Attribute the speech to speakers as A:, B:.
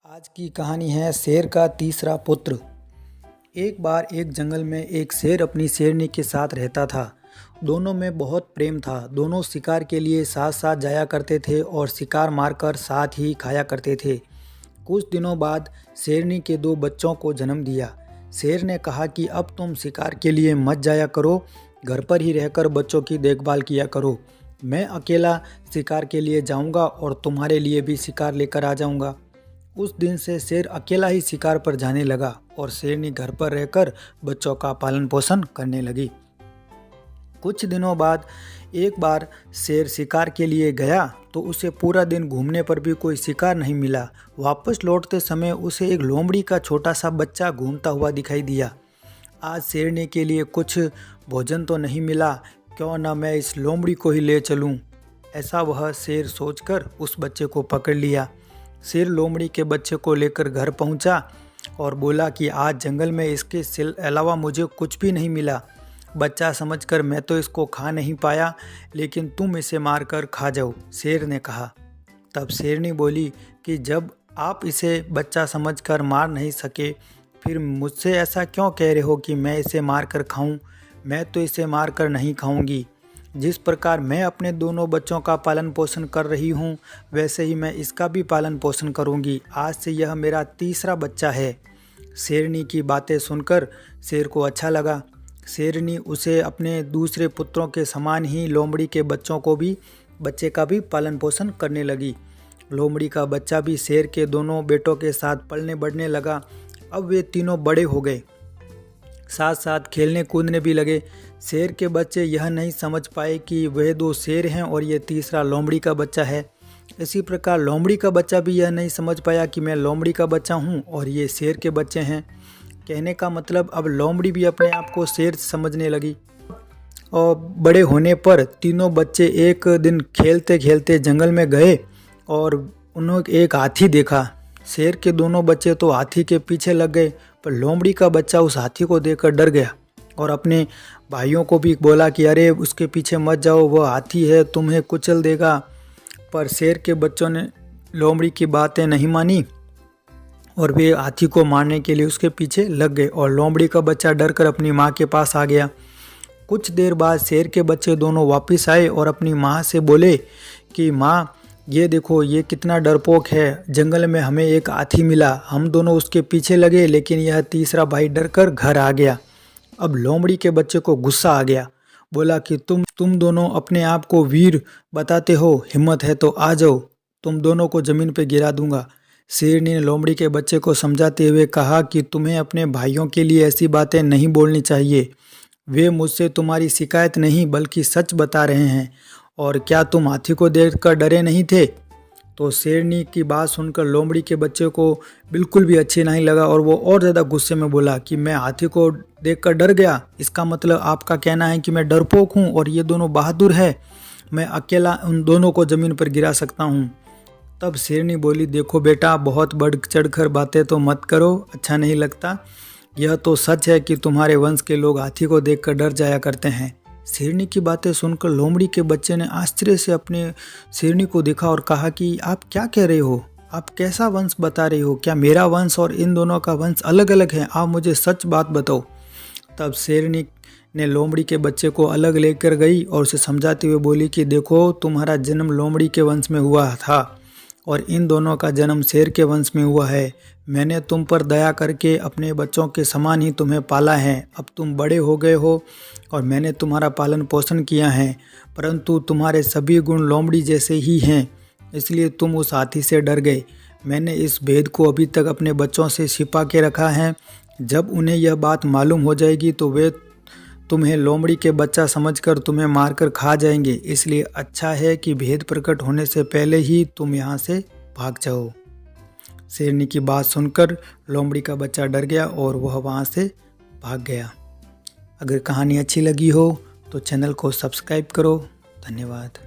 A: आज की कहानी है शेर का तीसरा पुत्र। एक बार एक जंगल में एक शेर अपनी शेरनी के साथ रहता था। दोनों में बहुत प्रेम था। दोनों शिकार के लिए साथ साथ जाया करते थे और शिकार मारकर साथ ही खाया करते थे। कुछ दिनों बाद शेरनी के 2 बच्चों को जन्म दिया। शेर ने कहा कि अब तुम शिकार के लिए मत जाया करो, घर पर ही रहकर बच्चों की देखभाल किया करो। मैं अकेला शिकार के लिए जाऊंगा और तुम्हारे लिए भी शिकार लेकर आ जाऊंगा। उस दिन से शेर अकेला ही शिकार पर जाने लगा और शेरनी घर पर रहकर बच्चों का पालन पोषण करने लगी। कुछ दिनों बाद एक बार शेर शिकार के लिए गया तो उसे पूरा दिन घूमने पर भी कोई शिकार नहीं मिला। वापस लौटते समय उसे एक लोमड़ी का छोटा सा बच्चा घूमता हुआ दिखाई दिया। आज शेरनी के लिए कुछ भोजन तो नहीं मिला, क्यों न मैं इस लोमड़ी को ही ले चलूं। ऐसा वह शेर सोचकर उस बच्चे को पकड़ लिया। शेर लोमड़ी के बच्चे को लेकर घर पहुंचा और बोला कि आज जंगल में इसके अलावा मुझे कुछ भी नहीं मिला। बच्चा समझकर मैं तो इसको खा नहीं पाया, लेकिन तुम इसे मारकर खा जाओ, शेर ने कहा। तब शेरनी बोली कि जब आप इसे बच्चा समझकर मार नहीं सके, फिर मुझसे ऐसा क्यों कह रहे हो कि मैं इसे मारकर खाऊं? मैं तो इसे मारकर नहीं खाऊंगी। जिस प्रकार मैं अपने दोनों बच्चों का पालन पोषण कर रही हूँ, वैसे ही मैं इसका भी पालन पोषण करूँगी। आज से यह मेरा तीसरा बच्चा है। शेरनी की बातें सुनकर शेर को अच्छा लगा। शेरनी उसे अपने दूसरे पुत्रों के समान ही लोमड़ी के बच्चे का भी पालन पोषण करने लगी। लोमड़ी का बच्चा भी शेर के दोनों बेटों के साथ पलने बढ़ने लगा। अब वे तीनों बड़े हो गए, साथ साथ खेलने कूदने भी लगे। शेर के बच्चे यह नहीं समझ पाए कि वह 2 शेर हैं और ये तीसरा लोमड़ी का बच्चा है। इसी प्रकार लोमड़ी का बच्चा भी यह नहीं समझ पाया कि मैं लोमड़ी का बच्चा हूँ और ये शेर के बच्चे हैं। कहने का मतलब अब लोमड़ी भी अपने आप को शेर समझने लगी। और बड़े होने पर तीनों बच्चे एक दिन खेलते खेलते जंगल में गए और उन्होंने एक हाथी देखा। शेर के दोनों बच्चे तो हाथी के पीछे लग गए, पर लोमड़ी का बच्चा उस हाथी को देखकर डर गया और अपने भाइयों को भी बोला कि अरे उसके पीछे मत जाओ, वह हाथी है, तुम्हें कुचल देगा। पर शेर के बच्चों ने लोमड़ी की बातें नहीं मानी और वे हाथी को मारने के लिए उसके पीछे लग गए और लोमड़ी का बच्चा डरकर अपनी माँ के पास आ गया। कुछ देर बाद शेर के बच्चे दोनों वापस आए और अपनी माँ से बोले कि माँ, ये देखो ये कितना डरपोक है। जंगल में हमें एक हाथी मिला, हम दोनों उसके पीछे लगे, लेकिन यह तीसरा भाई डरकर घर आ गया। अब लोमड़ी के बच्चे को गुस्सा आ गया। बोला कि तुम दोनों अपने आप को वीर बताते हो, हिम्मत है तो आ जाओ, तुम दोनों को ज़मीन पर गिरा दूंगा। शेरनी ने लोमड़ी के बच्चे को समझाते हुए कहा कि तुम्हें अपने भाइयों के लिए ऐसी बातें नहीं बोलनी चाहिए। वे मुझसे तुम्हारी शिकायत नहीं बल्कि सच बता रहे हैं। और क्या तुम हाथी को देखकर डरे नहीं थे? तो शेरनी की बात सुनकर लोमड़ी के बच्चे को बिल्कुल भी अच्छी नहीं लगा और वो और ज़्यादा गुस्से में बोला कि मैं हाथी को देखकर डर गया, इसका मतलब आपका कहना है कि मैं डरपोक हूँ और ये दोनों बहादुर है, मैं अकेला उन दोनों को ज़मीन पर गिरा सकता हूँ। तब शेरनी बोली, देखो बेटा, बहुत बढ़ चढ़कर बातें तो मत करो, अच्छा नहीं लगता। यह तो सच है कि तुम्हारे वंश के लोग हाथी को देखकर डर जाया करते हैं। शेरनी की बातें सुनकर लोमड़ी के बच्चे ने आश्चर्य से अपने शेरनी को देखा और कहा कि आप क्या कह रहे हो? आप कैसा वंश बता रही हो? क्या मेरा वंश और इन दोनों का वंश अलग अलग है? आप मुझे सच बात बताओ। तब शेरनी ने लोमड़ी के बच्चे को अलग लेकर गई और उसे समझाते हुए बोली कि देखो, तुम्हारा जन्म लोमड़ी के वंश में हुआ था और इन दोनों का जन्म शेर के वंश में हुआ है। मैंने तुम पर दया करके अपने बच्चों के समान ही तुम्हें पाला है। अब तुम बड़े हो गए हो और मैंने तुम्हारा पालन पोषण किया है, परंतु तुम्हारे सभी गुण लोमड़ी जैसे ही हैं, इसलिए तुम उस हाथी से डर गए। मैंने इस भेद को अभी तक अपने बच्चों से छिपा के रखा है। जब उन्हें यह बात मालूम हो जाएगी तो वे तुम्हें लोमड़ी के बच्चा समझकर तुम्हें मारकर खा जाएंगे। इसलिए अच्छा है कि भेद प्रकट होने से पहले ही तुम यहाँ से भाग जाओ। शेरनी की बात सुनकर लोमड़ी का बच्चा डर गया और वह वहाँ से भाग गया। अगर कहानी अच्छी लगी हो तो चैनल को सब्सक्राइब करो। धन्यवाद।